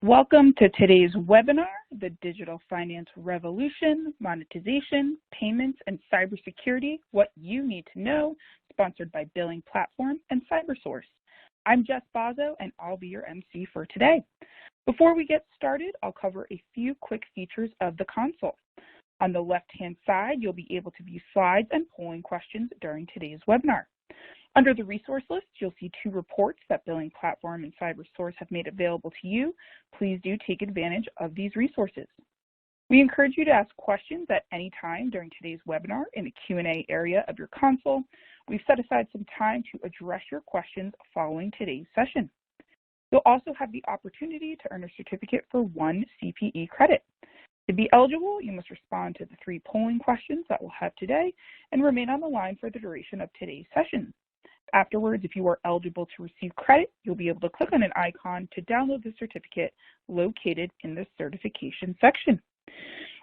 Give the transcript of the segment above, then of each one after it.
Welcome to today's webinar, The Digital Finance Revolution, Monetization, Payments, and Cybersecurity, What You Need to Know, sponsored by BillingPlatform and Cybersource. I'm Jess Bozzo, and I'll be your MC for today. Before we get started, I'll cover a few quick features of the console. On the left-hand side, you'll be able to view slides and polling questions during today's webinar. Under the resource list, you'll see two reports that BillingPlatform and CyberSource have made available to you. Please do take advantage of these resources. We encourage you to ask questions at any time during today's webinar in the Q&A area of your console. We've set aside some time to address your questions following today's session. You'll also have the opportunity to earn a certificate for 1 CPE credit. To be eligible, you must respond to the 3 polling questions that we'll have today and remain on the line for the duration of today's session. Afterwards, if you are eligible to receive credit, you'll be able to click on an icon to download the certificate located in the certification section.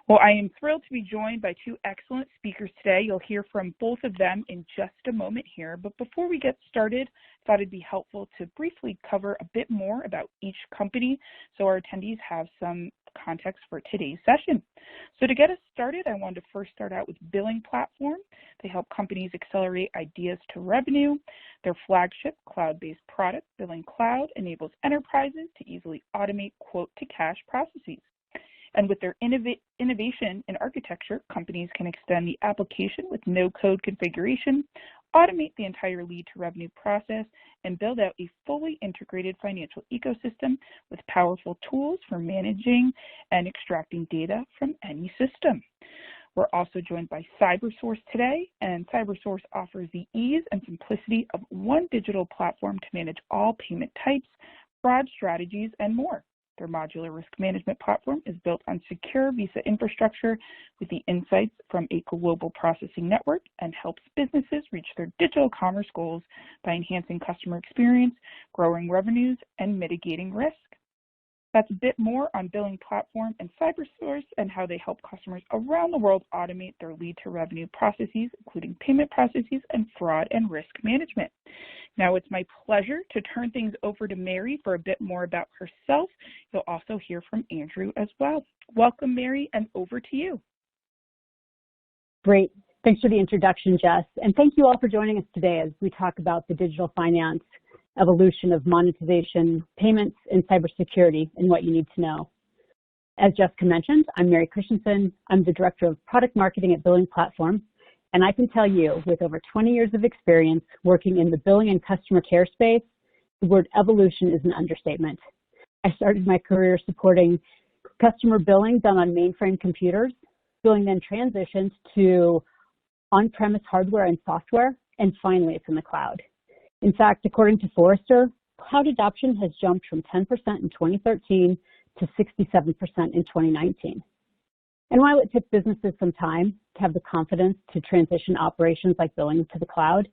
Well, I am thrilled to be joined by 2 excellent speakers today. You'll hear from both of them in just a moment here. But before we get started, I thought it'd be helpful to briefly cover a bit more about each company so our attendees have some context for today's session. So to get us started, I wanted to first start out with BillingPlatform. They help companies accelerate ideas to revenue. Their flagship cloud-based product, Billing Cloud, enables enterprises to easily automate quote-to-cash processes. And with their innovation in architecture, companies can extend the application with no-code configuration, automate the entire lead-to-revenue process, and build out a fully integrated financial ecosystem with powerful tools for managing and extracting data from any system. We're also joined by CyberSource today, and CyberSource offers the ease and simplicity of one digital platform to manage all payment types, fraud strategies, and more. Their modular risk management platform is built on secure Visa infrastructure with the insights from a global processing network and helps businesses reach their digital commerce goals by enhancing customer experience, growing revenues, and mitigating risk. That's a bit more on BillingPlatform and CyberSource and how they help customers around the world automate their lead-to-revenue processes, including payment processes and fraud and risk management. Now it's my pleasure to turn things over to Mary for a bit more about herself. You'll also hear from Andrew as well. Welcome, Mary, and over to you. Great. Thanks for the introduction, Jess. And thank you all for joining us today as we talk about the digital finance evolution of monetization, payments, and cybersecurity, and what you need to know. As Jessica mentioned, I'm Mary Christensen. I'm the Director of Product Marketing at BillingPlatform, and I can tell you, with over 20 years of experience working in the billing and customer care space, the word evolution is an understatement. I started my career supporting customer billing done on mainframe computers. Billing then transitioned to on-premise hardware and software, and finally it's in the cloud. In fact, according to Forrester, cloud adoption has jumped from 10% in 2013 to 67% in 2019. And while it took businesses some time to have the confidence to transition operations like billing to the cloud,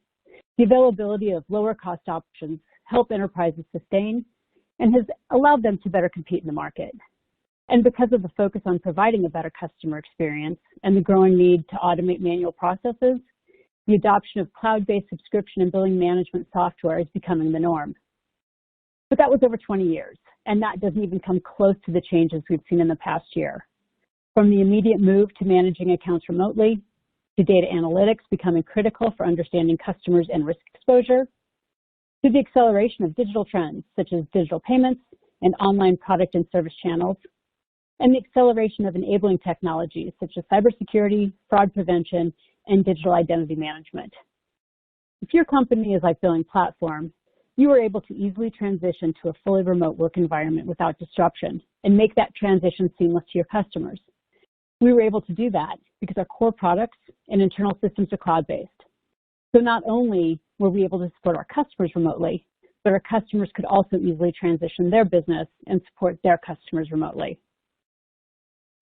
the availability of lower cost options help enterprises sustain and has allowed them to better compete in the market. And because of the focus on providing a better customer experience and the growing need to automate manual processes, the adoption of cloud-based subscription and billing management software is becoming the norm. But that was over 20 years, and that doesn't even come close to the changes we've seen in the past year. From the immediate move to managing accounts remotely, to data analytics becoming critical for understanding customers and risk exposure, to the acceleration of digital trends such as digital payments and online product and service channels, and the acceleration of enabling technologies such as cybersecurity, fraud prevention, and digital identity management. If your company is like BillingPlatform, you are able to easily transition to a fully remote work environment without disruption and make that transition seamless to your customers. We were able to do that because our core products and internal systems are cloud-based. So not only were we able to support our customers remotely, but our customers could also easily transition their business and support their customers remotely.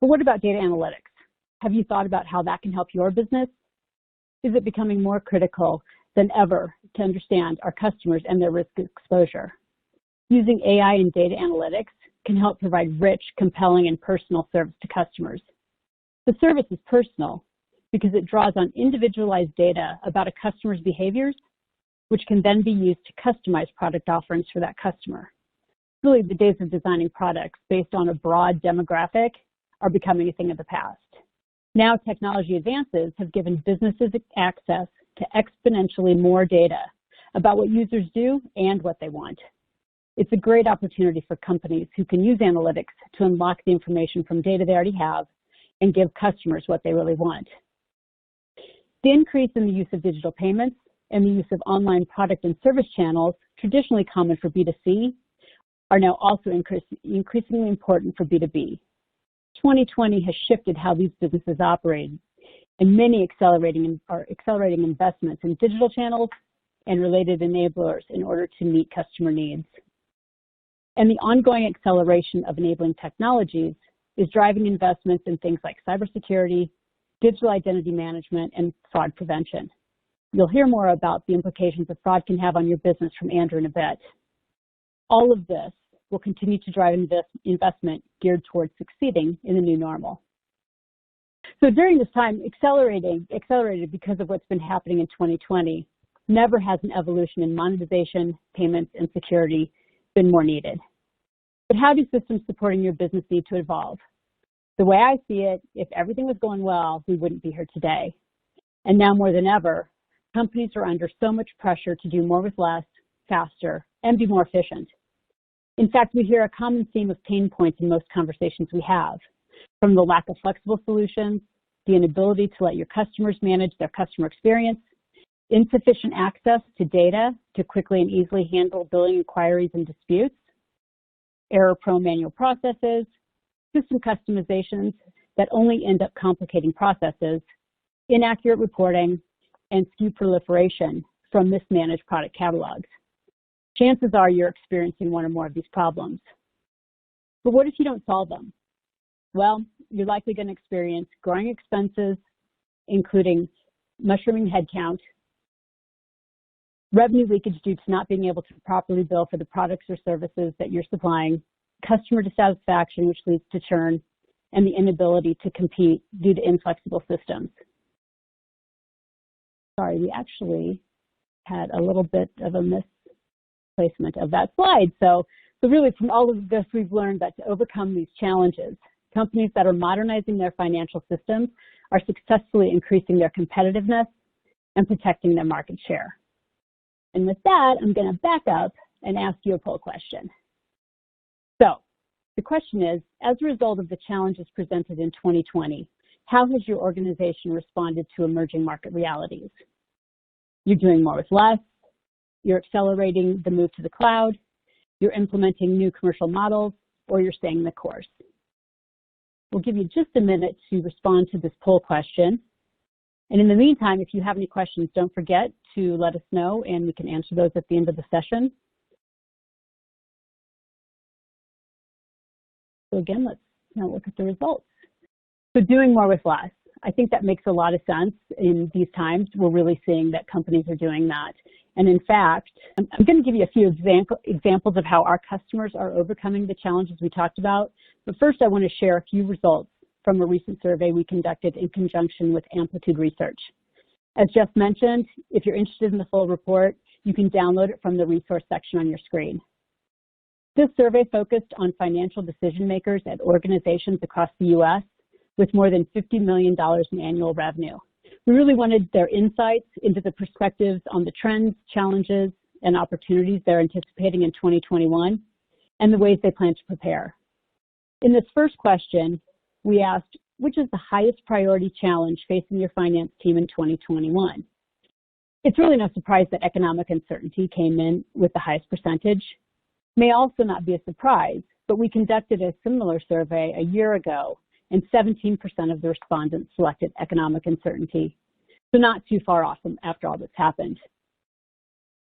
But what about data analytics? Have you thought about how that can help your business? Is it becoming more critical than ever to understand our customers and their risk exposure? Using AI and data analytics can help provide rich, compelling, and personal service to customers. The service is personal because it draws on individualized data about a customer's behaviors, which can then be used to customize product offerings for that customer. Really, the days of designing products based on a broad demographic are becoming a thing of the past. Now, technology advances have given businesses access to exponentially more data about what users do and what they want. It's a great opportunity for companies who can use analytics to unlock the information from data they already have and give customers what they really want. The increase in the use of digital payments and the use of online product and service channels, traditionally common for B2C, are now also increasingly important for B2B. 2020 has shifted how these businesses operate, and many are accelerating investments in digital channels and related enablers in order to meet customer needs. And the ongoing acceleration of enabling technologies is driving investments in things like cybersecurity, digital identity management, and fraud prevention. You'll hear more about the implications that fraud can have on your business from Andrew in a bit. All of this will continue to drive investment geared towards succeeding in the new normal. So during this time, accelerated because of what's been happening in 2020, never has an evolution in monetization, payments, and security been more needed. But how do systems supporting your business need to evolve? The way I see it, if everything was going well, we wouldn't be here today. And now more than ever, companies are under so much pressure to do more with less, faster, and be more efficient. In fact, we hear a common theme of pain points in most conversations we have, from the lack of flexible solutions, the inability to let your customers manage their customer experience, insufficient access to data to quickly and easily handle billing inquiries and disputes, error-prone manual processes, system customizations that only end up complicating processes, inaccurate reporting, and SKU proliferation from mismanaged product catalogs. Chances are you're experiencing one or more of these problems. But what if you don't solve them? Well, you're likely going to experience growing expenses, including mushrooming headcount, revenue leakage due to not being able to properly bill for the products or services that you're supplying, customer dissatisfaction, which leads to churn, and the inability to compete due to inflexible systems. Sorry, we actually had a little bit of a misplacement of that slide. So really from all of this, we've learned that to overcome these challenges, companies that are modernizing their financial systems are successfully increasing their competitiveness and protecting their market share. And with that, I'm going to back up and ask you a poll question. So the question is, as a result of the challenges presented in 2020, how has your organization responded to emerging market realities? You're doing more with less, you're accelerating the move to the cloud, you're implementing new commercial models, or you're staying the course. We'll give you just a minute to respond to this poll question. And in the meantime, if you have any questions, don't forget to let us know and we can answer those at the end of the session. So again, let's now look at the results. So doing more with less. I think that makes a lot of sense in these times. We're really seeing that companies are doing that. And in fact, I'm going to give you a few examples of how our customers are overcoming the challenges we talked about. But first, I want to share a few results from a recent survey we conducted in conjunction with Amplitude Research. As Jeff mentioned, if you're interested in the full report, you can download it from the resource section on your screen. This survey focused on financial decision makers at organizations across the U.S. with more than $50 million in annual revenue. We really wanted their insights into the perspectives on the trends, challenges, and opportunities they're anticipating in 2021 and the ways they plan to prepare. In this first question, we asked, which is the highest priority challenge facing your finance team in 2021? It's really no surprise that economic uncertainty came in with the highest percentage. May also not be a surprise, but we conducted a similar survey a year ago, and 17% of the respondents selected economic uncertainty, so not too far off from after all this happened.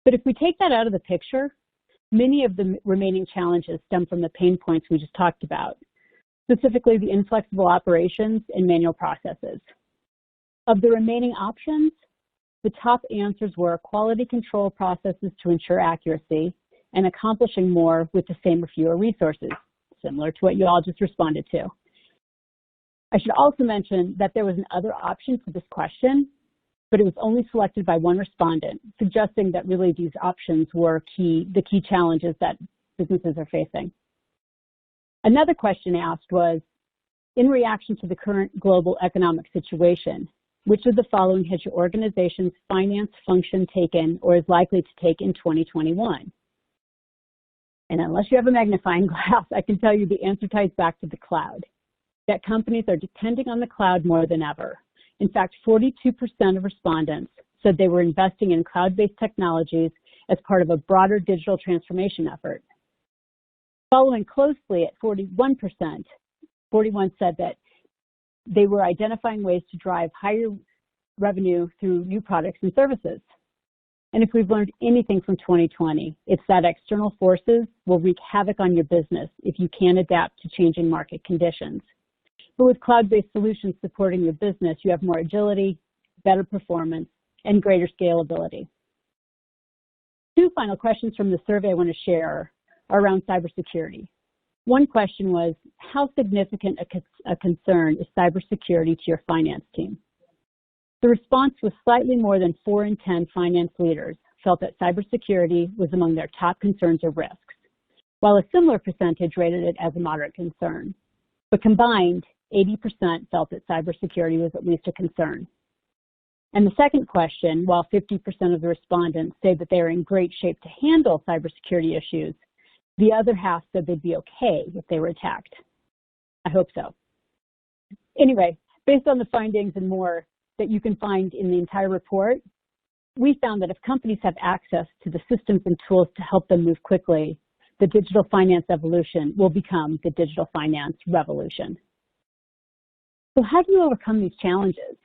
But if we take that out of the picture, many of the remaining challenges stem from the pain points we just talked about, specifically the inflexible operations and manual processes. Of the remaining options, the top answers were quality control processes to ensure accuracy and accomplishing more with the same or fewer resources, similar to what you all just responded to. I should also mention that there was another option for this question, but it was only selected by one respondent, suggesting that really these options were the key challenges that businesses are facing. Another question asked was, in reaction to the current global economic situation, which of the following has your organization's finance function taken or is likely to take in 2021? And unless you have a magnifying glass, I can tell you the answer ties back to the cloud, that companies are depending on the cloud more than ever. In fact, 42% of respondents said they were investing in cloud-based technologies as part of a broader digital transformation effort. Following closely at 41%, 41 said that they were identifying ways to drive higher revenue through new products and services. And if we've learned anything from 2020, it's that external forces will wreak havoc on your business if you can't adapt to changing market conditions. But with cloud-based solutions supporting your business, you have more agility, better performance, and greater scalability. Two final questions from the survey I want to share are around cybersecurity. One question was, how significant a concern is cybersecurity to your finance team? The response was slightly more than 4 in 10 finance leaders felt that cybersecurity was among their top concerns or risks, while a similar percentage rated it as a moderate concern. But combined, 80% felt that cybersecurity was at least a concern. And the second question, while 50% of the respondents say that they are in great shape to handle cybersecurity issues, the other half said they'd be okay if they were attacked. I hope so. Anyway, based on the findings and more that you can find in the entire report, we found that if companies have access to the systems and tools to help them move quickly, the digital finance evolution will become the digital finance revolution. So how do you overcome these challenges?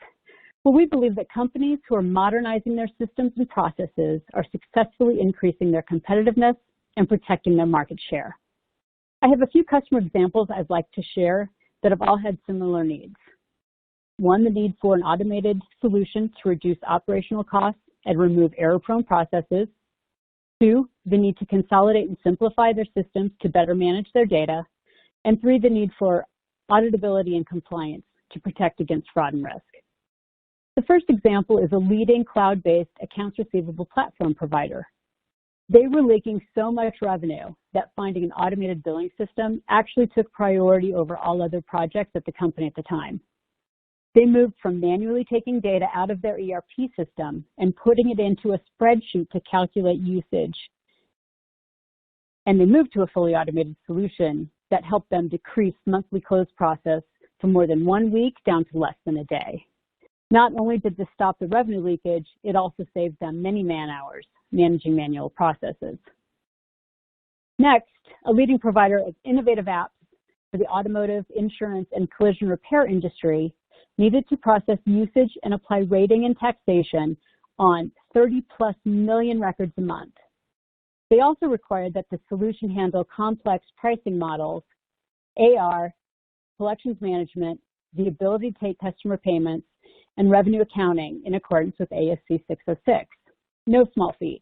Well, we believe that companies who are modernizing their systems and processes are successfully increasing their competitiveness and protecting their market share. I have a few customer examples I'd like to share that have all had similar needs. One, the need for an automated solution to reduce operational costs and remove error-prone processes. Two, the need to consolidate and simplify their systems to better manage their data. And three, the need for auditability and compliance to protect against fraud and risk. The first example is a leading cloud-based accounts receivable platform provider. They were leaking so much revenue that finding an automated billing system actually took priority over all other projects at the company at the time. They moved from manually taking data out of their ERP system and putting it into a spreadsheet to calculate usage. And they moved to a fully automated solution that helped them decrease monthly close process from more than 1 week down to less than a day. Not only did this stop the revenue leakage, it also saved them many man-hours managing manual processes. Next, a leading provider of innovative apps for the automotive, insurance, and collision repair industry needed to process usage and apply rating and taxation on 30+ million records a month. They also required that the solution handle complex pricing models, AR, collections management, the ability to take customer payments, and revenue accounting in accordance with ASC 606. No small feat.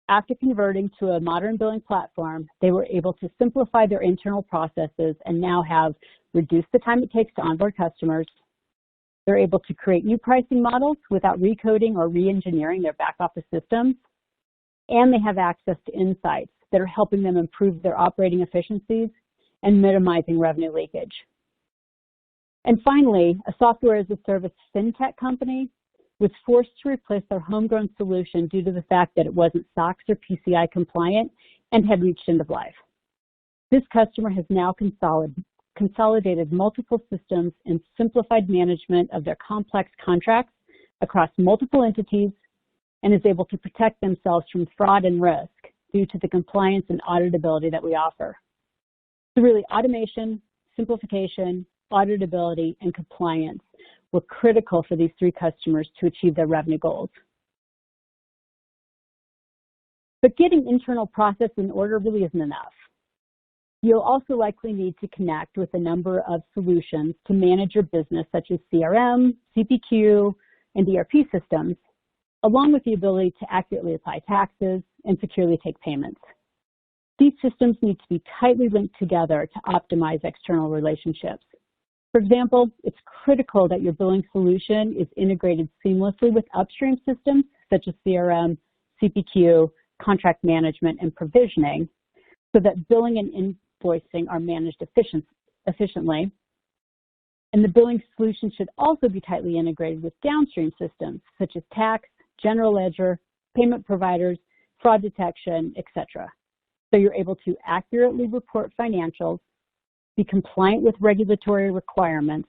After converting to a modern billing platform, they were able to simplify their internal processes and now have reduced the time it takes to onboard customers. They're able to create new pricing models without recoding or re-engineering their back office systems. And they have access to insights that are helping them improve their operating efficiencies and minimizing revenue leakage. And finally, a software as a service fintech company was forced to replace their homegrown solution due to the fact that it wasn't SOX or PCI compliant and had reached end of life. This customer has now consolidated multiple systems and simplified management of their complex contracts across multiple entities and is able to protect themselves from fraud and risk due to the compliance and auditability that we offer. So really, automation, simplification, auditability, and compliance were critical for these three customers to achieve their revenue goals. But getting internal process in order really isn't enough. You'll also likely need to connect with a number of solutions to manage your business, such as CRM, CPQ, and ERP systems, along with the ability to accurately apply taxes and securely take payments. These systems need to be tightly linked together to optimize external relationships. For example, it's critical that your billing solution is integrated seamlessly with upstream systems such as CRM, CPQ, contract management, and provisioning, so that billing and invoicing are managed efficiently. And the billing solution should also be tightly integrated with downstream systems such as tax, general ledger, payment providers, fraud detection, etc. So you're able to accurately report financials, be compliant with regulatory requirements,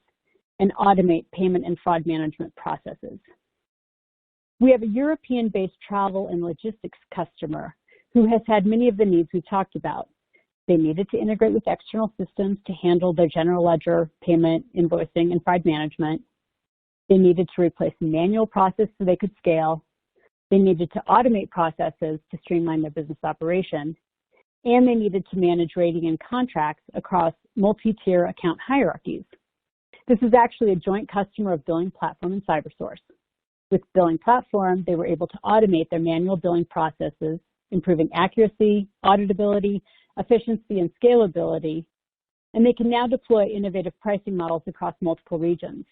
and automate payment and fraud management processes. We have a European-based travel and logistics customer who has had many of the needs we've talked about. They needed to integrate with external systems to handle their general ledger, payment, invoicing, and fraud management. They needed to replace a manual process so they could scale. They needed to automate processes to streamline their business operation. And they needed to manage rating and contracts across multi-tier account hierarchies. This is actually a joint customer of BillingPlatform and CyberSource. With BillingPlatform, they were able to automate their manual billing processes, improving accuracy, auditability, efficiency, and scalability, and they can now deploy innovative pricing models across multiple regions.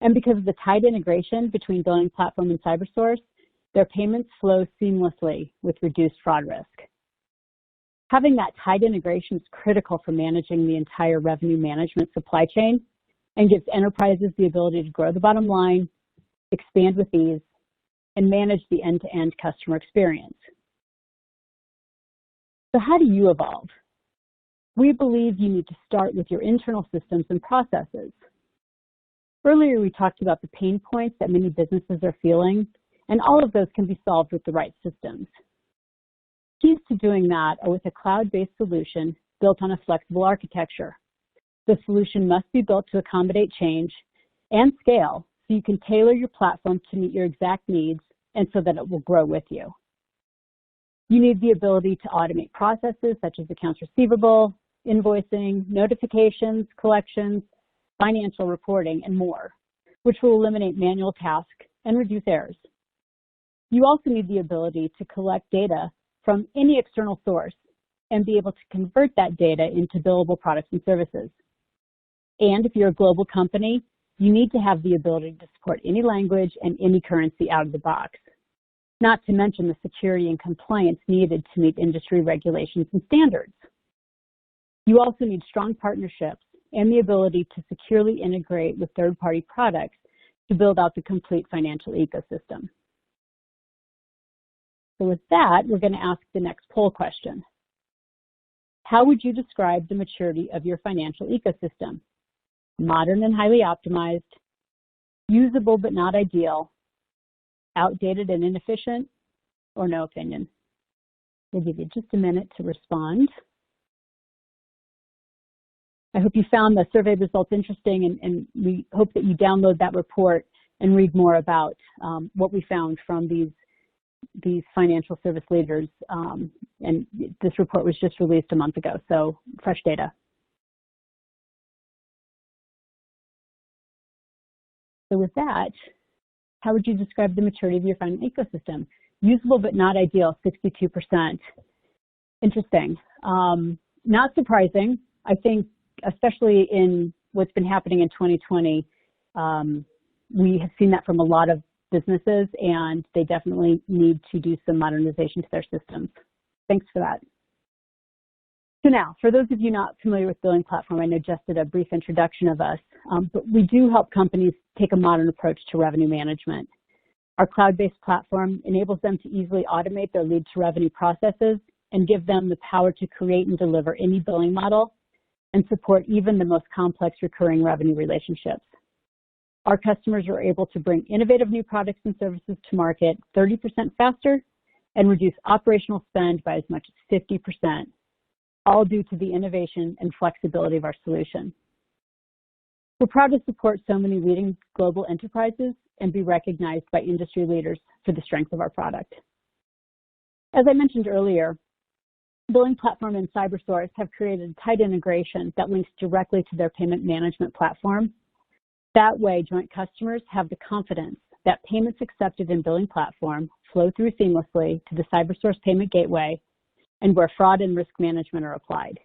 And because of the tight integration between BillingPlatform and CyberSource, their payments flow seamlessly with reduced fraud risk. Having that tight integration is critical for managing the entire revenue management supply chain and gives enterprises the ability to grow the bottom line, expand with ease, and manage the end-to-end customer experience. So how do you evolve? We believe you need to start with your internal systems and processes. Earlier, we talked about the pain points that many businesses are feeling, and all of those can be solved with the right systems. Keys to doing that are with a cloud-based solution built on a flexible architecture. The solution must be built to accommodate change and scale so you can tailor your platform to meet your exact needs and so that it will grow with you. You need the ability to automate processes such as accounts receivable, invoicing, notifications, collections, financial reporting, and more, which will eliminate manual tasks and reduce errors. You also need the ability to collect data from any external source and be able to convert that data into billable products and services. And if you're a global company, you need to have the ability to support any language and any currency out of the box, not to mention the security and compliance needed to meet industry regulations and standards. You also need strong partnerships and the ability to securely integrate with third-party products to build out the complete financial ecosystem. So with that, we're going to ask the next poll question. How would you describe the maturity of your financial ecosystem? Modern and highly optimized, usable but not ideal, outdated and inefficient, or no opinion? We'll give you just a minute to respond. I hope you found the survey results interesting, and we hope that you download that report and read more about what we found from these financial service leaders. And this report was just released a month ago, so fresh data. So with that, how would you describe the maturity of your financial ecosystem? Usable but not ideal, 62%. Interesting. Not surprising. I think, especially in what's been happening in 2020, we have seen that from a lot of businesses, and they definitely need to do some modernization to their systems. Thanks for that. So now, for those of you not familiar with BillingPlatform, I know Jess did a brief introduction of us, but we do help companies take a modern approach to revenue management. Our cloud-based platform enables them to easily automate their lead to revenue processes and give them the power to create and deliver any billing model and support even the most complex recurring revenue relationships. Our customers are able to bring innovative new products and services to market 30% faster and reduce operational spend by as much as 50%, all due to the innovation and flexibility of our solution. We're proud to support so many leading global enterprises and be recognized by industry leaders for the strength of our product. As I mentioned earlier, BillingPlatform and CyberSource have created a tight integration that links directly to their payment management platform. That way, joint customers have the confidence that payments accepted in BillingPlatform flow through seamlessly to the CyberSource payment gateway and where fraud and risk management are applied.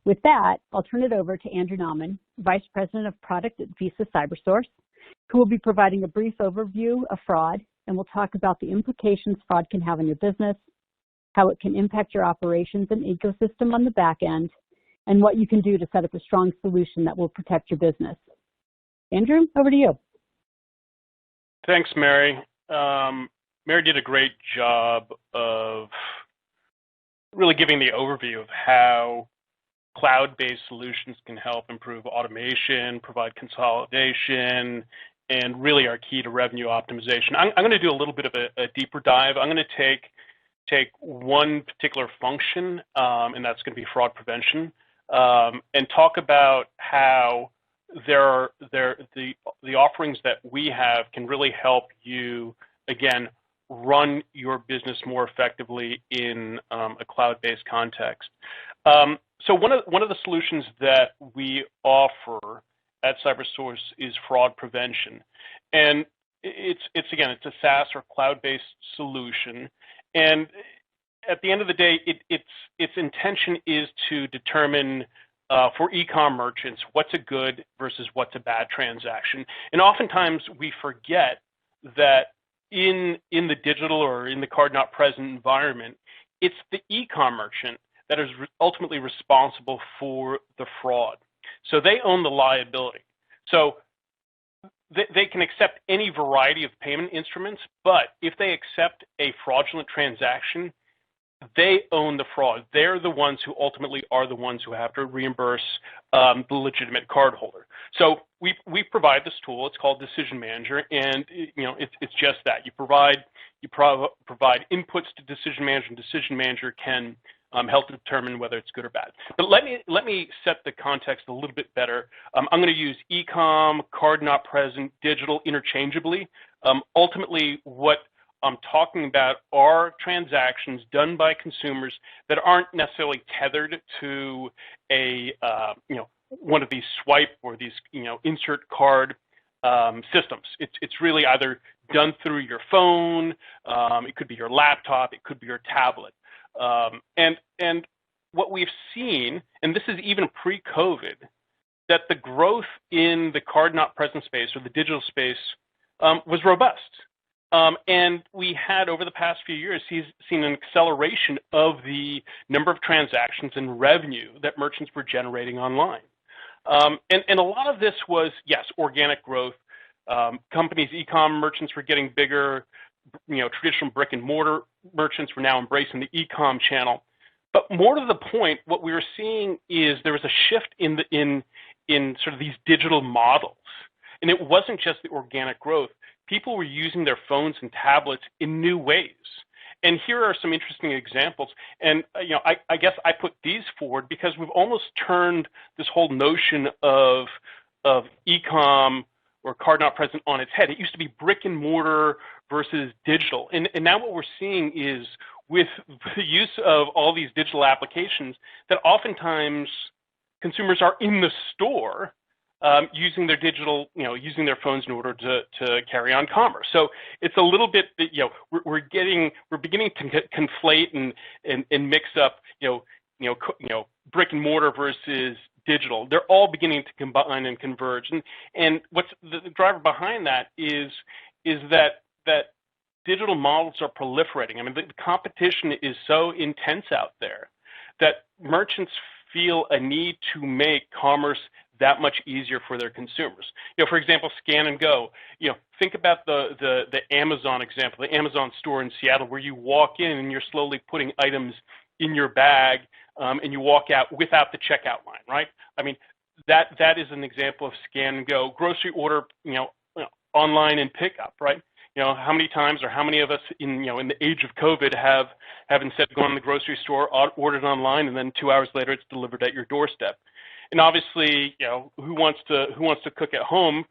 With that, I'll turn it over to Andrew Nauman, Vice President of Product at Visa CyberSource, who will be providing a brief overview of fraud, and we'll talk about the implications fraud can have on your business, how it can impact your operations and ecosystem on the back end, and what you can do to set up a strong solution that will protect your business. Andrew, over to you. Thanks, Mary. Mary did a great job of really giving the overview of how cloud-based solutions can help improve automation, provide consolidation, and really are key to revenue optimization. I'm going to do a little bit of a deeper dive. I'm going to take one particular function, and that's going to be fraud prevention, and talk about how the offerings that we have can really help you, again, run your business more effectively in a cloud-based context. So one of the solutions that we offer at CyberSource is fraud prevention, and it's a SaaS or cloud-based solution, and at the end of the day, its intention is to determine for e-com merchants what's a good versus what's a bad transaction, and oftentimes we forget that in the digital or in the card not present environment, it's the e-com merchant that is ultimately responsible for the fraud. So they own the liability. So they can accept any variety of payment instruments, but if they accept a fraudulent transaction, they own the fraud. They're the ones who ultimately are the ones who have to reimburse the legitimate cardholder. So we provide this tool. It's called Decision Manager, and it's just that. You provide inputs to Decision Manager, and Decision Manager can help determine whether it's good or bad. But let me set the context a little bit better. I'm going to use e-com, card not present, digital interchangeably. Ultimately, what I'm talking about are transactions done by consumers that aren't necessarily tethered to a one of these swipe or these insert card systems. It's really either done through your phone, it could be your laptop, it could be your tablet. And what we've seen, and this is even pre-COVID, that the growth in the card not present space or the digital space was robust. And we had, over the past few years, seen an acceleration of the number of transactions and revenue that merchants were generating online. And a lot of this was, yes, organic growth. Companies, e-com merchants were getting bigger. Traditional brick and mortar merchants were now embracing the e-com channel. But more to the point, what we were seeing is there was a shift in sort of these digital models. And it wasn't just the organic growth. People were using their phones and tablets in new ways. And here are some interesting examples. And I guess I put these forward because we've almost turned this whole notion of e-com or card not present on its head. It used to be brick and mortar versus digital. And now what we're seeing is with the use of all these digital applications that oftentimes consumers are in the store using their digital, using their phones in order to carry on commerce. So it's a little bit that, we're beginning to conflate and mix up, brick and mortar versus digital. They're all beginning to combine and converge. And what's the driver behind that is that digital models are proliferating. I mean, the competition is so intense out there that merchants feel a need to make commerce that much easier for their consumers. For example, scan and go. Think about the Amazon example, the Amazon store in Seattle, where you walk in and you're slowly putting items in your bag, and you walk out without the checkout line, right? I mean, that is an example of scan and go. Grocery order, online and pickup, right? How many times or how many of us in the age of COVID have instead gone to the grocery store, ordered online, and then 2 hours later it's delivered at your doorstep. And obviously, who wants to cook at home?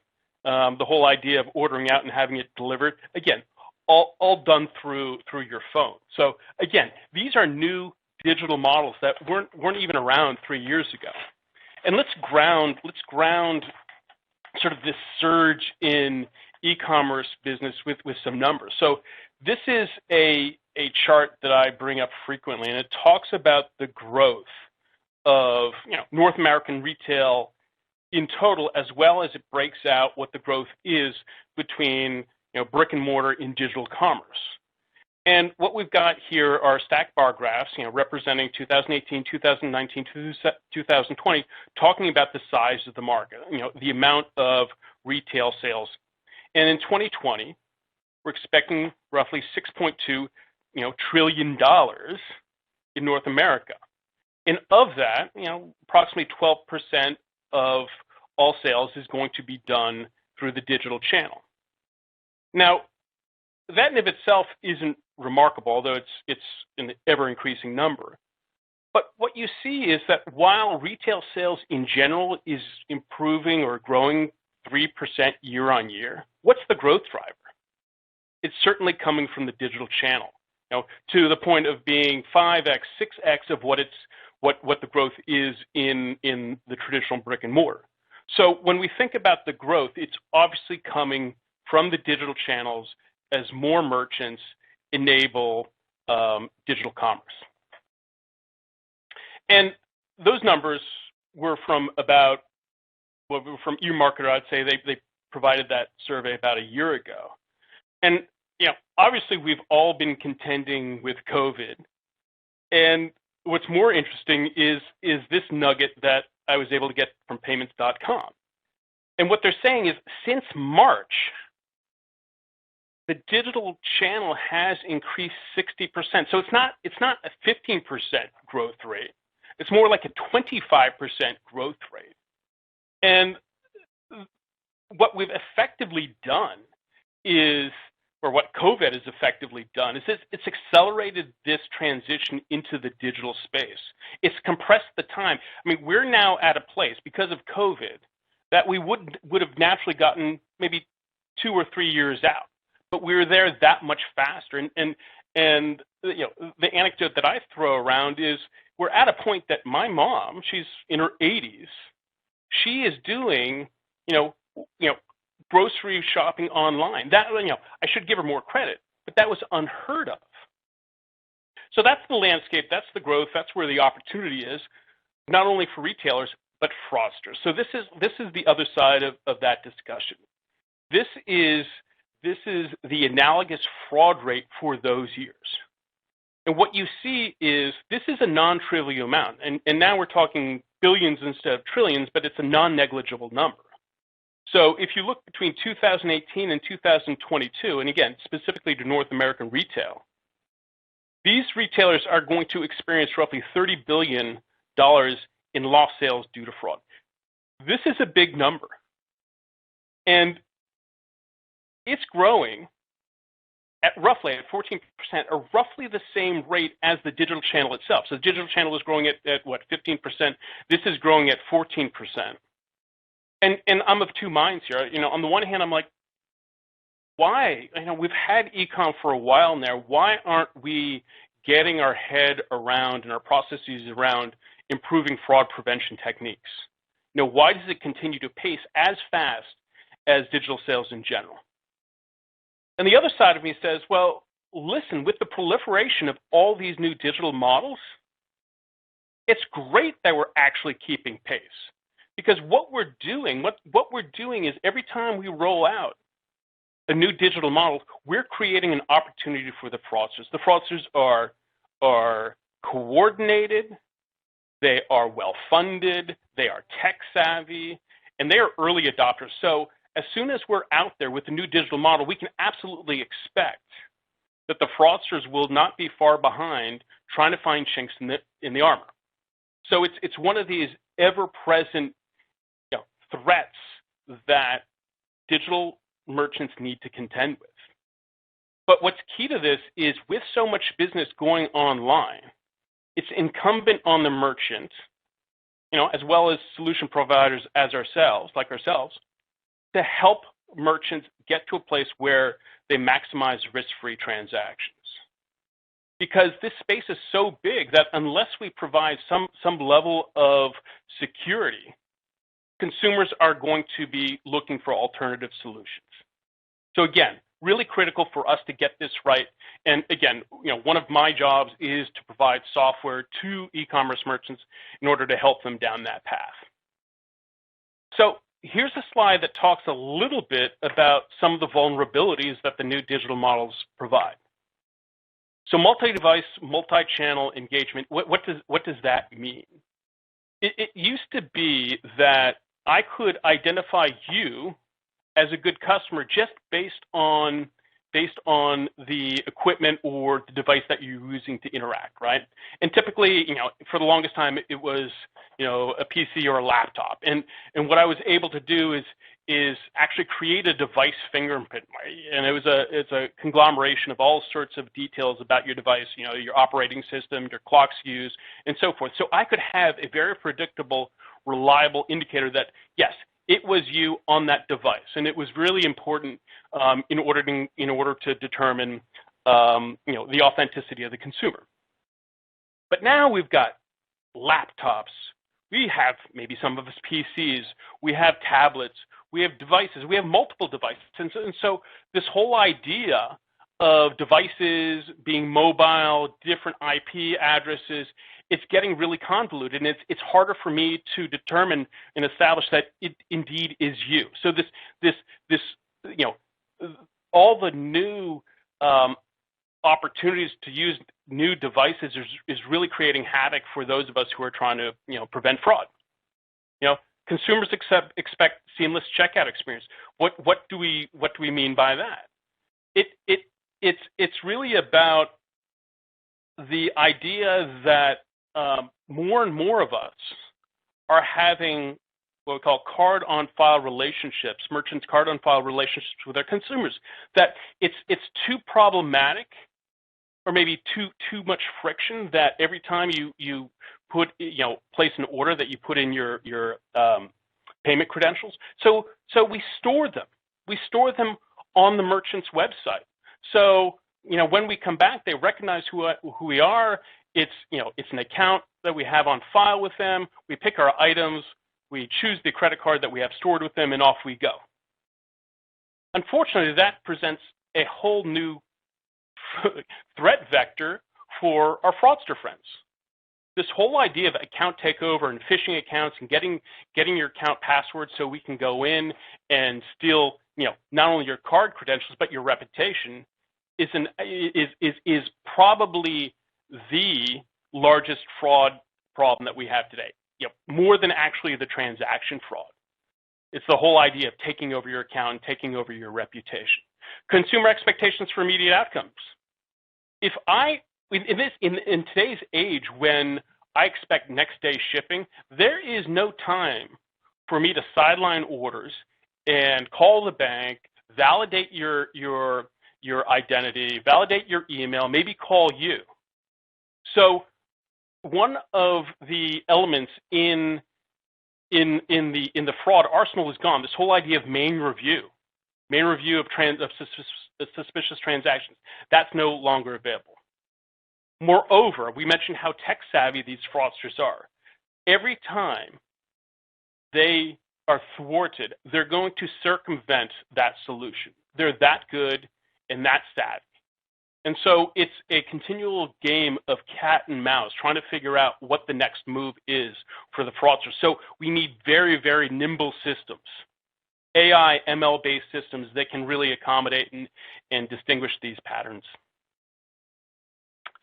The whole idea of ordering out and having it delivered, again, all done through your phone. So again, these are new digital models that weren't even around 3 years ago. And let's ground sort of this surge in e-commerce business with some numbers. So this is a chart that I bring up frequently, and it talks about the growth of North American retail in total, as well as it breaks out what the growth is between brick and mortar in digital commerce. And what we've got here are stacked bar graphs, representing 2018, 2019, 2020, talking about the size of the market, the amount of retail sales. And in 2020, we're expecting roughly $6.2, trillion in North America. And of that, approximately 12% of all sales is going to be done through the digital channel. Now, that in of itself isn't remarkable, although it's an ever-increasing number. But what you see is that while retail sales in general is improving or growing 3% year on year, what's the growth driver? It's certainly coming from the digital channel, to the point of being 5x, 6x of what the growth is in the traditional brick and mortar. So when we think about the growth, it's obviously coming from the digital channels as more merchants enable digital commerce. And those numbers were from from eMarketer. I'd say they provided that survey about a year ago. And obviously we've all been contending with COVID. And what's more interesting is this nugget that I was able to get from payments.com. And what they're saying is since March, the digital channel has increased 60%. So it's not a 15% growth rate. It's more like a 25% growth rate. And what we've effectively done is, or what COVID has effectively done, is it's accelerated this transition into the digital space. It's compressed the time. I mean, we're now at a place, because of COVID, that we would have naturally gotten maybe 2 or 3 years out. But we were there that much faster. And the anecdote that I throw around is we're at a point that my mom, she's in her 80s, she is doing, grocery shopping online. That, I should give her more credit, but that was unheard of. So that's the landscape, that's the growth, that's where the opportunity is, not only for retailers, but fraudsters. So this is the other side of that discussion. This is the analogous fraud rate for those years. And what you see is this is a non-trivial amount. And now we're talking billions instead of trillions, but it's a non-negligible number. So if you look between 2018 and 2022, and again, specifically to North American retail, these retailers are going to experience roughly $30 billion in lost sales due to fraud. This is a big number. And it's growing at roughly 14%, or roughly the same rate as the digital channel itself. So the digital channel is growing at what, 15%? This is growing at 14%. And I'm of two minds here. On the one hand, I'm like, why? We've had e-com for a while now. Why aren't we getting our head around and our processes around improving fraud prevention techniques? Why does it continue to pace as fast as digital sales in general? And the other side of me says, well, listen, with the proliferation of all these new digital models, it's great that we're actually keeping pace. Because what we're doing is every time we roll out a new digital model, we're creating an opportunity for the fraudsters. The fraudsters are coordinated, they are well-funded, they are tech-savvy, and they are early adopters. So as soon as we're out there with the new digital model, we can absolutely expect that the fraudsters will not be far behind trying to find chinks in the armor. So it's one of these ever-present threats that digital merchants need to contend with. But what's key to this is with so much business going online, it's incumbent on the merchant, as well as solution providers like ourselves, to help merchants get to a place where they maximize risk-free transactions. Because this space is so big that unless we provide some level of security, consumers are going to be looking for alternative solutions. So again, really critical for us to get this right. And again, one of my jobs is to provide software to e-commerce merchants in order to help them down that path. So here's a slide that talks a little bit about some of the vulnerabilities that the new digital models provide. So multi-device, multi-channel engagement, what does that mean? It used to be that I could identify you as a good customer just based on the equipment or the device that you're using to interact, right? And typically, for the longest time, it was, a PC or a laptop. And what I was able to do is actually create a device fingerprint, and it's a conglomeration of all sorts of details about your device, your operating system, your clock SKUs, and so forth. So I could have a very predictable, reliable indicator that, yes, it was you on that device, and it was really important in order to determine the authenticity of the consumer. But now we've got laptops, we have maybe some of us PCs, we have tablets, we have devices, we have multiple devices, and so this whole idea of devices being mobile, different IP addresses, it's getting really convoluted, and it's harder for me to determine and establish that it indeed is you. So this all the new opportunities to use new devices is really creating havoc for those of us who are trying to prevent fraud. Consumers expect seamless checkout experience. What do we mean by that? It's really about the idea that more and more of us are having what we call card-on-file relationships, merchants' card-on-file relationships with their consumers. That it's too problematic, or maybe too much friction, that every time you put place an order that you put in your payment credentials. So we store them. We store them on the merchant's website. So when we come back, they recognize who we are. It's an account that we have on file with them. We pick our items. We choose the credit card that we have stored with them, and off we go. Unfortunately, that presents a whole new threat vector for our fraudster friends. This whole idea of account takeover and phishing accounts and getting your account password so we can go in and steal, not only your card credentials but your reputation is probably the largest fraud problem that we have today. More than actually the transaction fraud. It's the whole idea of taking over your account and taking over your reputation. Consumer expectations for immediate outcomes. If in today's age, when I expect next day shipping, there is no time for me to sideline orders and call the bank, validate your identity, validate your email, maybe call you. So one of the elements in the fraud arsenal is gone. This whole idea of main review of suspicious transactions, that's no longer available. Moreover, we mentioned how tech savvy these fraudsters are. Every time they are thwarted, they're going to circumvent that solution. They're that good and that savvy. And so it's a continual game of cat and mouse, trying to figure out what the next move is for the fraudster. So we need very, very nimble systems, AI, ML-based systems that can really accommodate and distinguish these patterns.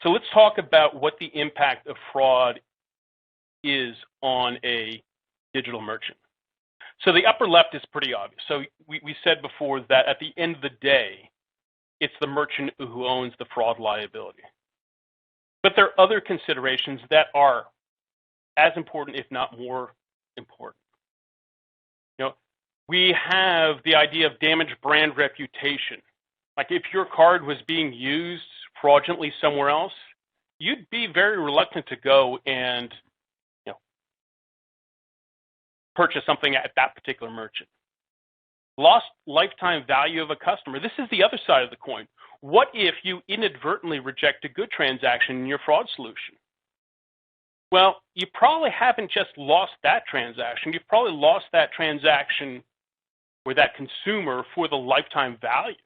So let's talk about what the impact of fraud is on a digital merchant. So the upper left is pretty obvious. So we said before that at the end of the day, it's the merchant who owns the fraud liability. But there are other considerations that are as important, if not more important. We have the idea of damaged brand reputation. Like if your card was being used fraudulently somewhere else, you'd be very reluctant to go and purchase something at that particular merchant. Lost lifetime value of a customer. This is the other side of the coin. What if you inadvertently reject a good transaction in your fraud solution? Well, you probably haven't just lost that transaction. You've probably lost that transaction or that consumer for the lifetime value.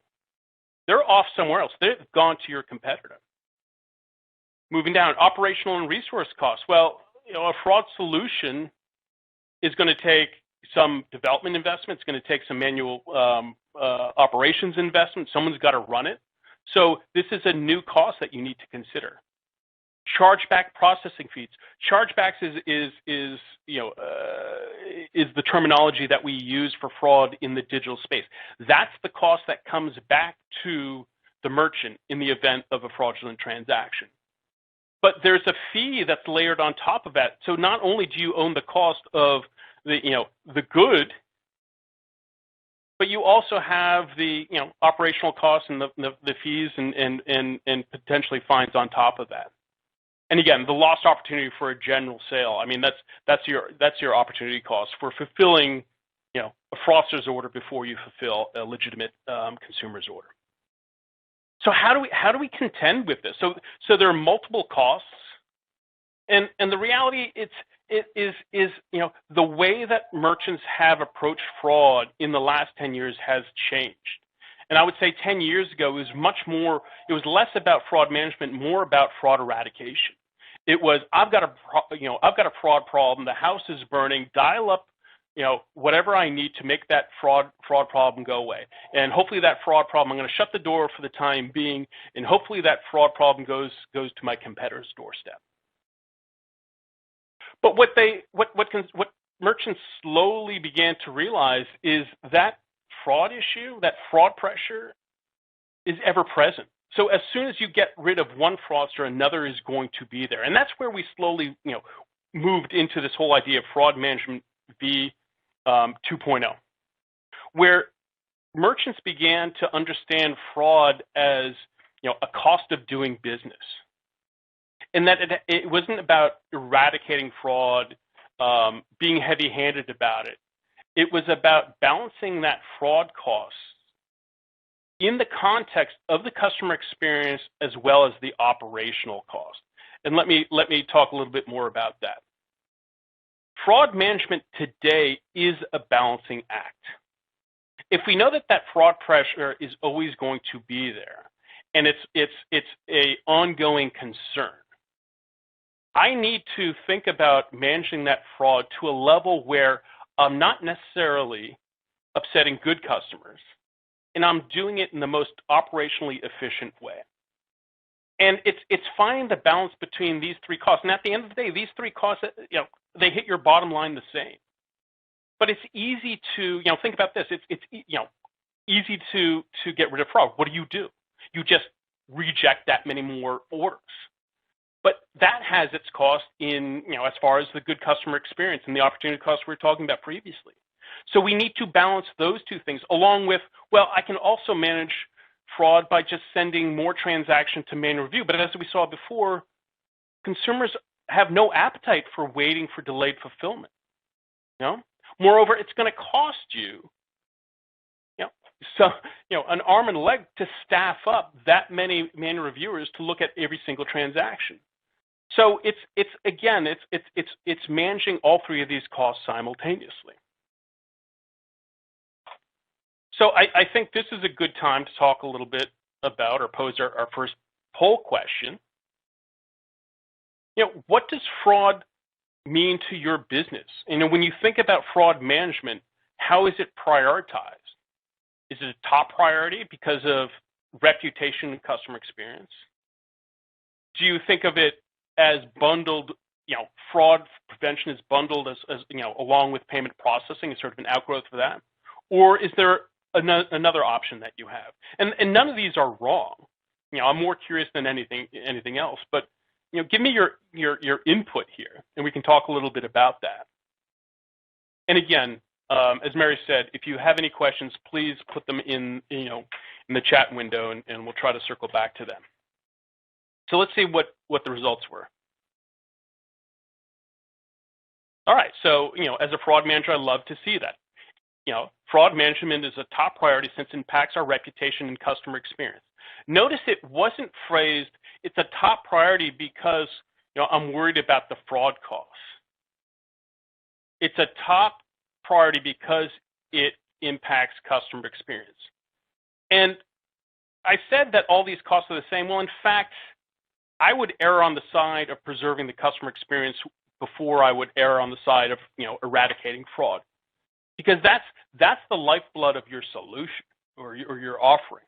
They're off somewhere else. They've gone to your competitor. Moving down, operational and resource costs. Well, a fraud solution is going to take some development investment. It's going to take some manual operations investment. Someone's got to run it. So this is a new cost that you need to consider. Chargeback processing fees. Chargebacks is the terminology that we use for fraud in the digital space. That's the cost that comes back to the merchant in the event of a fraudulent transaction. But there's a fee that's layered on top of that. So not only do you own the cost of the good, but you also have the operational costs and the fees and potentially fines on top of that. And again, the lost opportunity for a general sale. I mean, that's your opportunity cost for fulfilling a fraudster's order before you fulfill a legitimate consumer's order. So how do we contend with this? So there are multiple costs, and the reality is the way that merchants have approached fraud in the last 10 years has changed. And I would say 10 years ago it was less about fraud management, more about fraud eradication. It was, I've got a fraud problem, the house is burning, dial up whatever I need to make that fraud problem go away. And hopefully that fraud problem, I'm going to shut the door for the time being, and hopefully that fraud problem goes to my competitor's doorstep. But what merchants slowly began to realize is that fraud issue, that fraud pressure, is ever present. So as soon as you get rid of one fraudster, another is going to be there. And that's where we slowly moved into this whole idea of fraud management v 2.0, where merchants began to understand fraud as a cost of doing business. And that it wasn't about eradicating fraud, being heavy-handed about it. It was about balancing that fraud cost in the context of the customer experience as well as the operational cost. And let me talk a little bit more about that. Fraud management today is a balancing act. If we know that fraud pressure is always going to be there, and it's a ongoing concern, I need to think about managing that fraud to a level where I'm not necessarily upsetting good customers, and I'm doing it in the most operationally efficient way. And it's finding the balance between these three costs. And at the end of the day, these three costs, they hit your bottom line the same. But it's easy to, think about this. It's easy to get rid of fraud. What do? You just reject that many more orders. But that has its cost in, as far as the good customer experience and the opportunity cost we were talking about previously. So we need to balance those two things along with, well, I can also manage fraud by just sending more transactions to manual review. But as we saw before, consumers have no appetite for waiting for delayed fulfillment. Moreover, it's going to cost you, an arm and a leg to staff up that many manual reviewers to look at every single transaction. So it's managing all three of these costs simultaneously. So I think this is a good time to talk a little bit about or pose our first poll question. What does fraud mean to your business? When you think about fraud management, how is it prioritized? Is it a top priority because of reputation and customer experience? Do you think of it as bundled, fraud prevention is bundled as along with payment processing as sort of an outgrowth of that? Or is there another option that you have? And none of these are wrong. I'm more curious than anything else, but give me your input here, and we can talk a little bit about that. And again, as Mary said, if you have any questions, please put them in the chat window, and we'll try to circle back to them. So let's see what the results were. All right, so as a fraud manager, I love to see that. Fraud management is a top priority since it impacts our reputation and customer experience. Notice it wasn't phrased, it's a top priority because I'm worried about the fraud costs. It's a top priority because it impacts customer experience. And I said that all these costs are the same. Well, in fact, I would err on the side of preserving the customer experience before I would err on the side of eradicating fraud, because that's the lifeblood of your solution or your offering.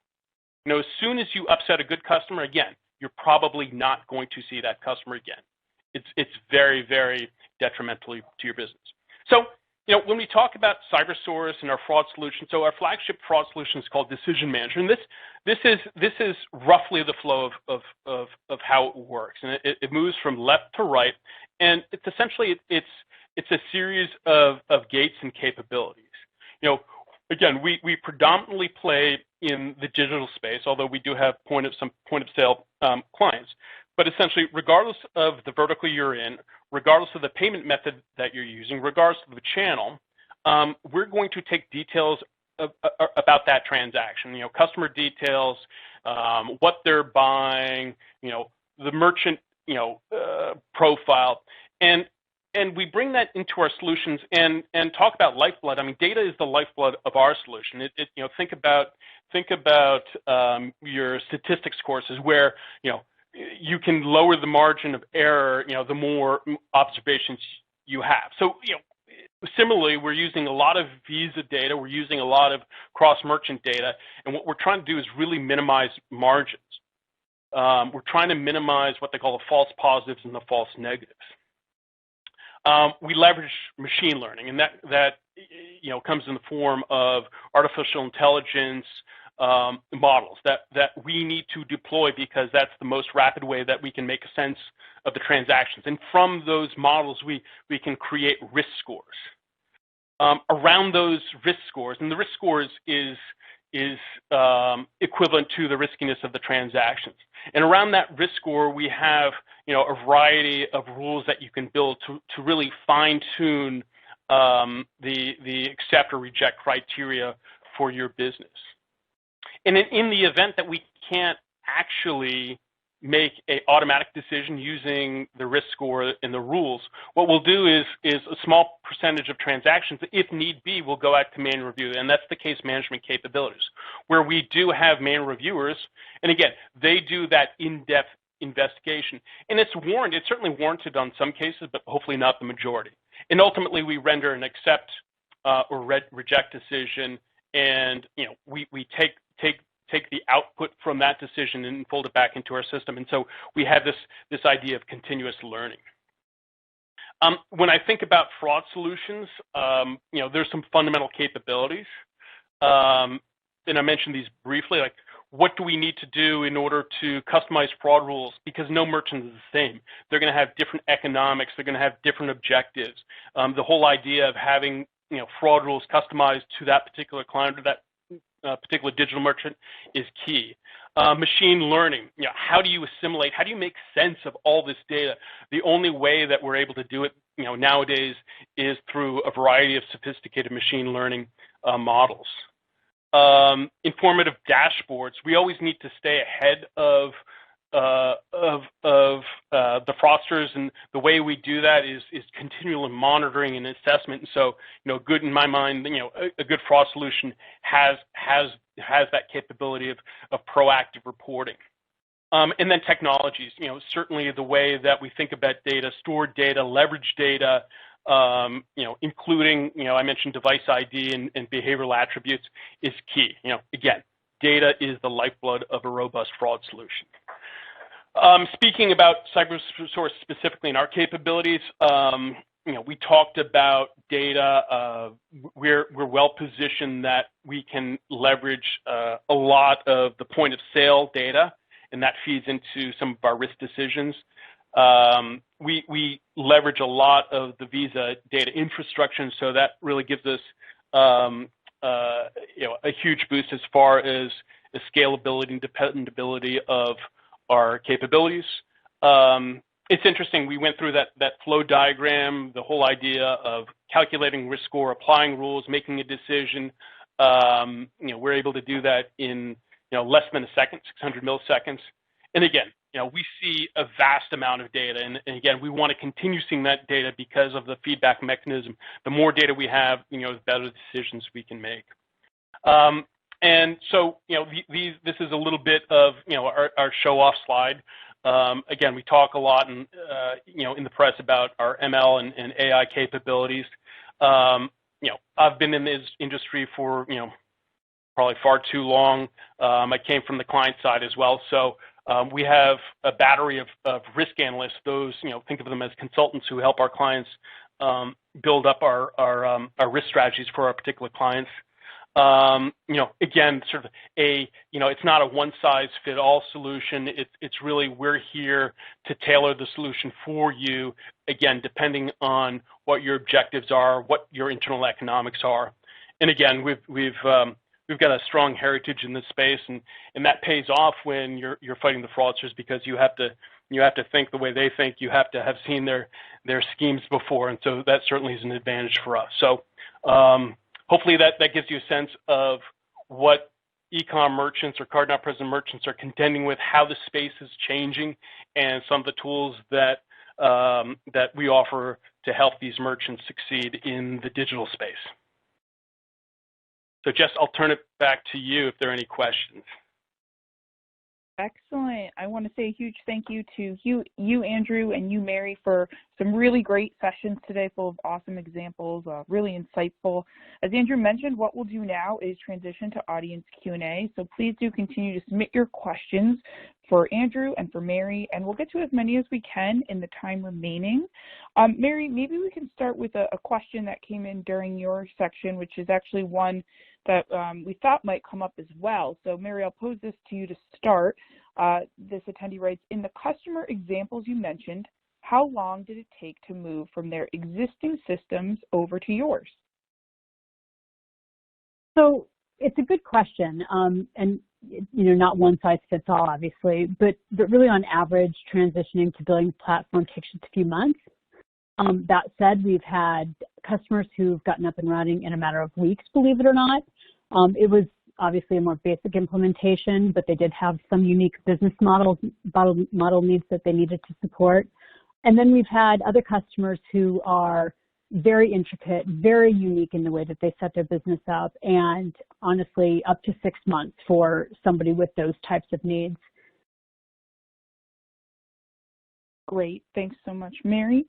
As soon as you upset a good customer, again, you're probably not going to see that customer again. It's very, very detrimental to your business. So, when we talk about CyberSource and our fraud solution, so our flagship fraud solution is called Decision Manager, and this is roughly the flow of how it works, and it moves from left to right, and it's essentially it's a series of gates and capabilities. Again, we predominantly play in the digital space, although we do have some point of sale clients. But essentially, regardless of the vertical you're in, regardless of the payment method that you're using, regardless of the channel, we're going to take details about that transaction. Customer details, what they're buying, the merchant, profile, and we bring that into our solutions and talk about lifeblood. I mean, data is the lifeblood of our solution. Think about your statistics courses where you can lower the margin of error, the more observations you have. So similarly, we're using a lot of Visa data, we're using a lot of cross-merchant data, and what we're trying to do is really minimize margins. We're trying to minimize what they call the false positives and the false negatives. We leverage machine learning, and that comes in the form of artificial intelligence models that we need to deploy because that's the most rapid way that we can make a sense of the transactions. And from those models, we can create risk scores. Around those risk scores, and the risk scores is equivalent to the riskiness of the transactions. And around that risk score, we have a variety of rules that you can build to really fine-tune the accept or reject criteria for your business. And in the event that we can't actually make an automatic decision using the risk score and the rules, what we'll do is a small percentage of transactions, if need be, will go out to manual review, and that's the case management capabilities, where we do have manual reviewers, and again, they do that in-depth investigation, and it's certainly warranted on some cases, but hopefully not the majority. And ultimately, we render an accept or reject decision, and we take the output from that decision and fold it back into our system. And so we have this idea of continuous learning. When I think about fraud solutions, there's some fundamental capabilities. And I mentioned these briefly, like what do we need to do in order to customize fraud rules? Because no merchant is the same. They're going to have different economics. They're going to have different objectives. The whole idea of having fraud rules customized to that particular client or that particular digital merchant is key. Machine learning, how do you assimilate, how do you make sense of all this data? The only way that we're able to do it nowadays is through a variety of sophisticated machine learning models. Informative dashboards, we always need to stay ahead of the fraudsters, and the way we do that is continual monitoring and assessment. And so, good in my mind, a good fraud solution has that capability of proactive reporting. And then technologies, certainly the way that we think about data, stored data, leverage data, including, I mentioned device ID and behavioral attributes is key. Again, data is the lifeblood of a robust fraud solution. Speaking about CyberSource specifically in our capabilities, we talked about data. We're well positioned that we can leverage a lot of the point of sale data, and that feeds into some of our risk decisions. We leverage a lot of the Visa data infrastructure, and so that really gives us a huge boost as far as the scalability and dependability of our capabilities. It's interesting, we went through that flow diagram, the whole idea of calculating risk score, applying rules, making a decision. We're able to do that in less than a second, 600 milliseconds. And again, we see a vast amount of data, and again, we want to continue seeing that data because of the feedback mechanism. The more data we have, the better decisions we can make. And so, this is a little bit of, our show-off slide. Again, we talk a lot in the press about our ML and AI capabilities. I've been in this industry for, probably far too long. I came from the client side as well, so we have a battery of risk analysts. Those, think of them as consultants who help our clients build up our risk strategies for our particular clients. Again, sort of it's not a one-size-fit-all solution. It's really, we're here to tailor the solution for you, again, depending on what your objectives are, what your internal economics are. And again, we've got a strong heritage in this space, and that pays off when you're fighting the fraudsters, because you have to think the way they think. You have to have seen their schemes before, and so that certainly is an advantage for us. So hopefully that gives you a sense of what e-com merchants or card-not-present merchants are contending with, how the space is changing, and some of the tools that we offer to help these merchants succeed in the digital space. So Jess, I'll turn it back to you if there are any questions. Excellent. I want to say a huge thank you to you, Andrew, and you, Mary, for some really great sessions today, full of awesome examples, really insightful. As Andrew mentioned, what we'll do now is transition to audience Q&A. So please do continue to submit your questions for Andrew and for Mary, and we'll get to as many as we can in the time remaining. Mary, maybe we can start with a question that came in during your section, which is actually one that we thought might come up as well. So Mary, I'll pose this to you to start. This attendee writes, in the customer examples you mentioned, how long did it take to move from their existing systems over to yours? So it's a good question, and not one size fits all, obviously, but really on average, transitioning to billing platform takes just a few months. That said, we've had customers who've gotten up and running in a matter of weeks, believe it or not. It was obviously a more basic implementation, but they did have some unique business model needs that they needed to support. And then we've had other customers who are very intricate, very unique in the way that they set their business up, and honestly, up to 6 months for somebody with those types of needs. Great. Thanks so much, Mary.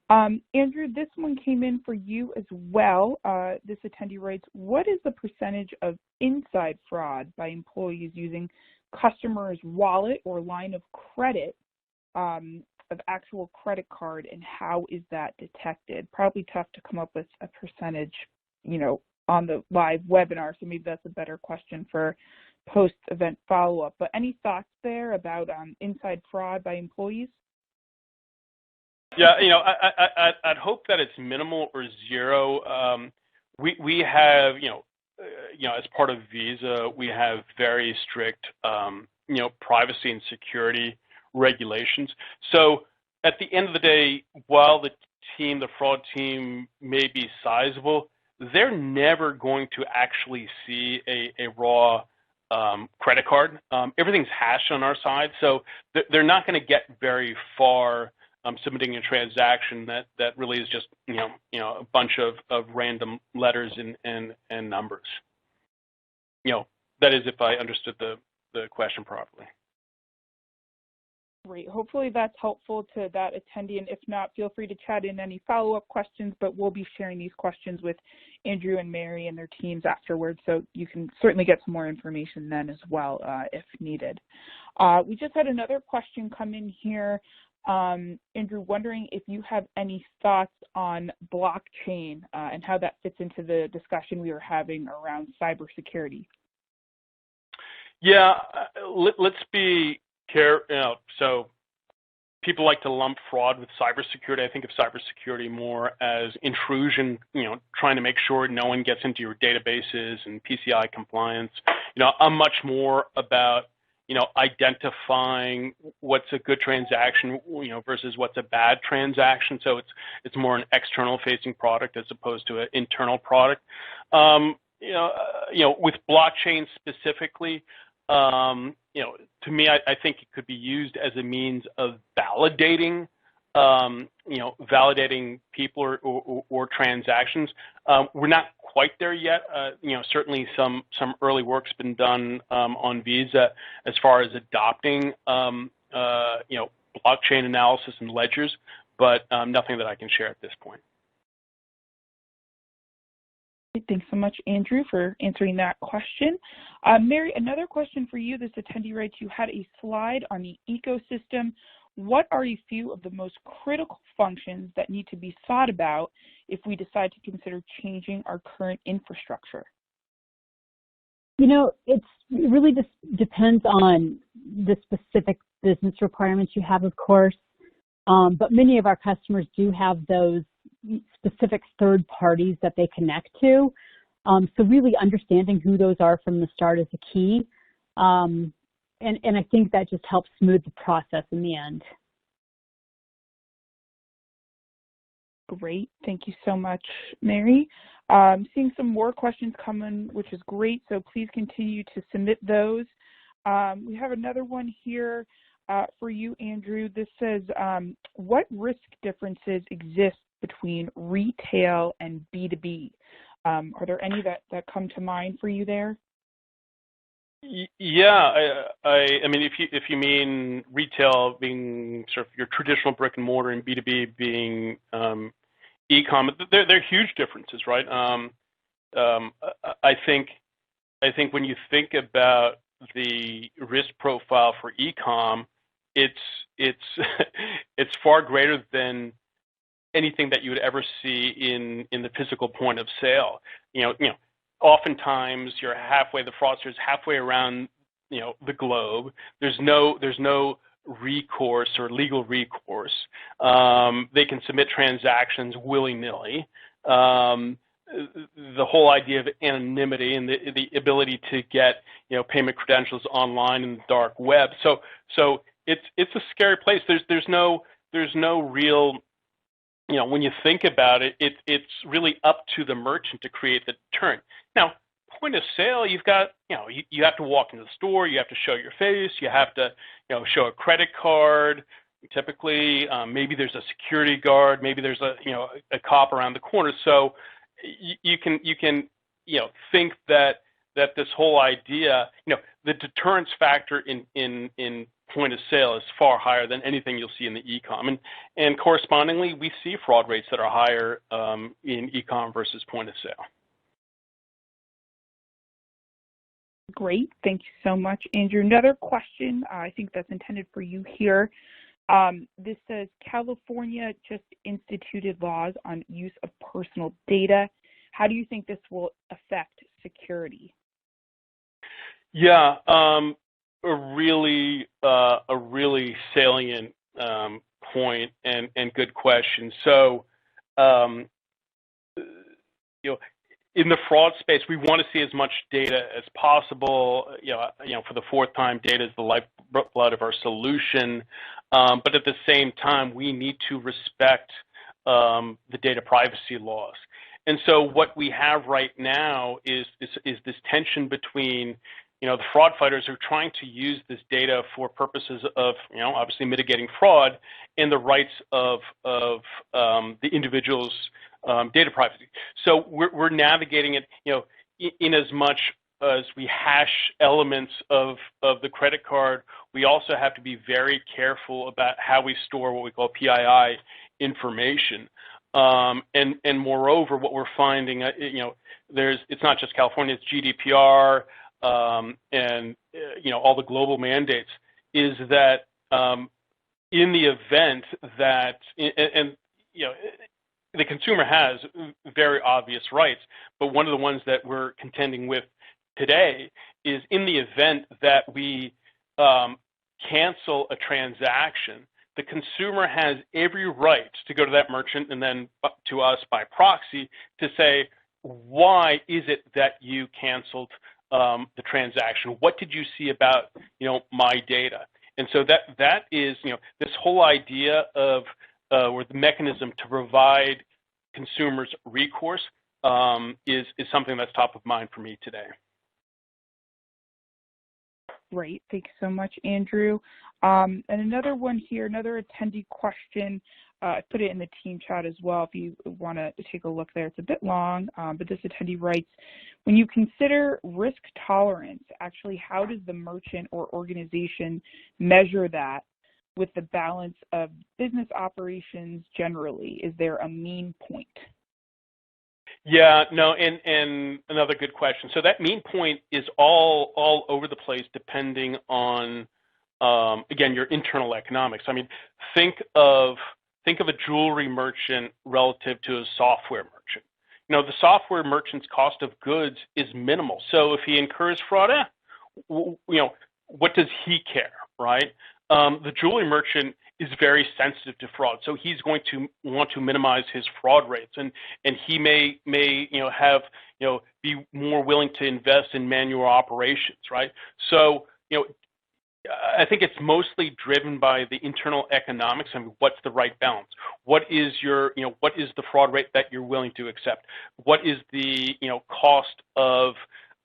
Andrew, this one came in for you as well. This attendee writes, what is the percentage of inside fraud by employees using customers' wallet or line of credit of actual credit card, and how is that detected? Probably tough to come up with a percentage, on the live webinar, so maybe that's a better question for post-event follow-up. But any thoughts there about inside fraud by employees? Yeah, I'd hope that it's minimal or zero. We have, as part of Visa, we have very strict, privacy and security regulations. So at the end of the day, while the fraud team may be sizable, they're never going to actually see a raw credit card. Everything's hashed on our side, so they're not going to get very far submitting a transaction that really is just a bunch of random letters and numbers. That is, if I understood the question properly. Great. Hopefully that's helpful to that attendee, and if not, feel free to chat in any follow-up questions, but we'll be sharing these questions with Andrew and Mary and their teams afterwards, so you can certainly get some more information then as well if needed. We just had another question come in here. Andrew, wondering if you have any thoughts on blockchain and how that fits into the discussion we were having around cybersecurity. Yeah, let's be careful. So people like to lump fraud with cybersecurity. I think of cybersecurity more as intrusion, trying to make sure no one gets into your databases and PCI compliance. I'm much more about identifying what's a good transaction, versus what's a bad transaction. So it's more an external-facing product as opposed to an internal product. With blockchain specifically, to me, I think it could be used as a means of validating, validating people or transactions. We're not quite there yet. Certainly some early work's been done on Visa as far as adopting, blockchain analysis and ledgers, but nothing that I can share at this point. Great. Thanks so much, Andrew, for answering that question. Mary, another question for you. This attendee writes, you had a slide on the ecosystem. What are a few of the most critical functions that need to be thought about if we decide to consider changing our current infrastructure? You know, it really just depends on the specific business requirements you have, of course. But many of our customers do have those specific third parties that they connect to. So really understanding who those are from the start is the key. And I think that just helps smooth the process in the end. Great. Thank you so much, Mary. Seeing some more questions coming, which is great. So please continue to submit those. We have another one here for you, Andrew. This says, what risk differences exist between retail and B2B? Are there any that come to mind for you there? Yeah, I mean, if you mean retail being sort of your traditional brick and mortar and B2B being e-com, they're huge differences, right? I think when you think about the risk profile for e-com, it's far greater than anything that you would ever see in the physical point of sale. You know, oftentimes you're the fraudster's halfway around, the globe. There's no recourse or legal recourse. They can submit transactions willy-nilly. The whole idea of anonymity and the ability to get, payment credentials online in the dark web. So it's a scary place. There's no real, when you think about it, it's really up to the merchant to create the deterrent. Now, point of sale, you've got, you have to walk into the store, you have to show your face, you have to, show a credit card. Typically, maybe there's a security guard, maybe there's a cop around the corner. So you can think that this whole idea, the deterrence factor in point of sale is far higher than anything you'll see in the e-com, and correspondingly, we see fraud rates that are higher in e-com versus point of sale. Great, thank you so much, Andrew. Another question, I think that's intended for you here. This says, California just instituted laws on use of personal data. How do you think this will affect security? Yeah, a really salient point and good question. So, in the fraud space, we want to see as much data as possible. For the fourth time, data is the lifeblood of our solution. But at the same time, we need to respect the data privacy laws. And so what we have right now is this tension between, the fraud fighters are trying to use this data for purposes of, obviously mitigating fraud, and the rights of the individual's data privacy. So we're navigating it, in as much as we hash elements of the credit card, we also have to be very careful about how we store what we call PII information. And moreover, what we're finding, it's not just California, it's GDPR, and all the global mandates, is that in the event that, the consumer has very obvious rights, but one of the ones that we're contending with today is in the event that we cancel a transaction, the consumer has every right to go to that merchant and then to us by proxy to say, why is it that you canceled the transaction? What did you see about, my data? And so that is, this whole idea of or the mechanism to provide consumers recourse is something that's top of mind for me today. Great, thank you so much, Andrew. And another one here, another attendee question. I put it in the team chat as well if you want to take a look there. It's a bit long, but this attendee writes, when you consider risk tolerance, actually, how does the merchant or organization measure that with the balance of business operations generally? Is there a mean point? Yeah, no, and another good question. So that mean point is all over the place depending on, again, your internal economics. I mean, think of a jewelry merchant relative to a software merchant. You know, the software merchant's cost of goods is minimal. So if he incurs fraud, you know, what does he care, right? The jewelry merchant is very sensitive to fraud, so he's going to want to minimize his fraud rates, and he may have be more willing to invest in manual operations, right? So I think it's mostly driven by the internal economics and what's the right balance. What is what is the fraud rate that you're willing to accept? What is the cost of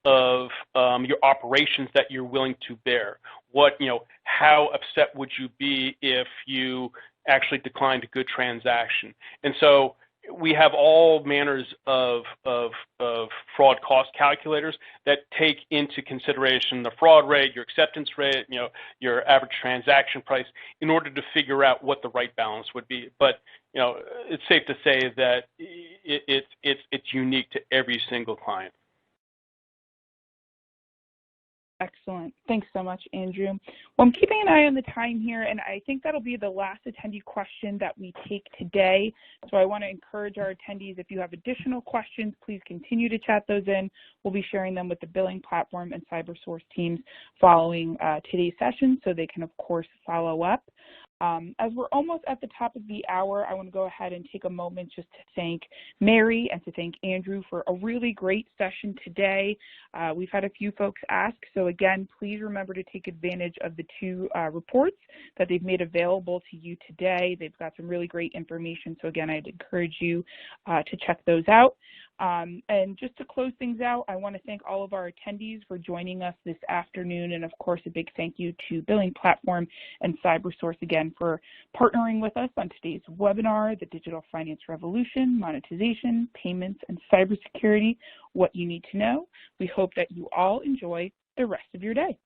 your operations that you're willing to bear? How upset would you be if you actually declined a good transaction? And so we have all manners of fraud cost calculators that take into consideration the fraud rate, your acceptance rate, your average transaction price, in order to figure out what the right balance would be. But it's safe to say that it's unique to every single client. Excellent. Thanks so much, Andrew. Well, I'm keeping an eye on the time here, and I think that'll be the last attendee question that we take today. So I want to encourage our attendees, if you have additional questions, please continue to chat those in. We'll be sharing them with the Billing Platform and CyberSource teams following today's session, so they can, of course, follow up. As we're almost at the top of the hour, I want to go ahead and take a moment just to thank Mary and to thank Andrew for a really great session today. We've had a few folks ask, so again, please remember to take advantage of the two reports that they've made available to you today. They've got some really great information, so again, I'd encourage you to check those out. And just to close things out, I want to thank all of our attendees for joining us this afternoon, and of course, a big thank you to Billing Platform and CyberSource again for partnering with us on today's webinar, The Digital Finance Revolution, Monetization, Payments, and Cybersecurity, What You Need to Know. We hope that you all enjoy the rest of your day.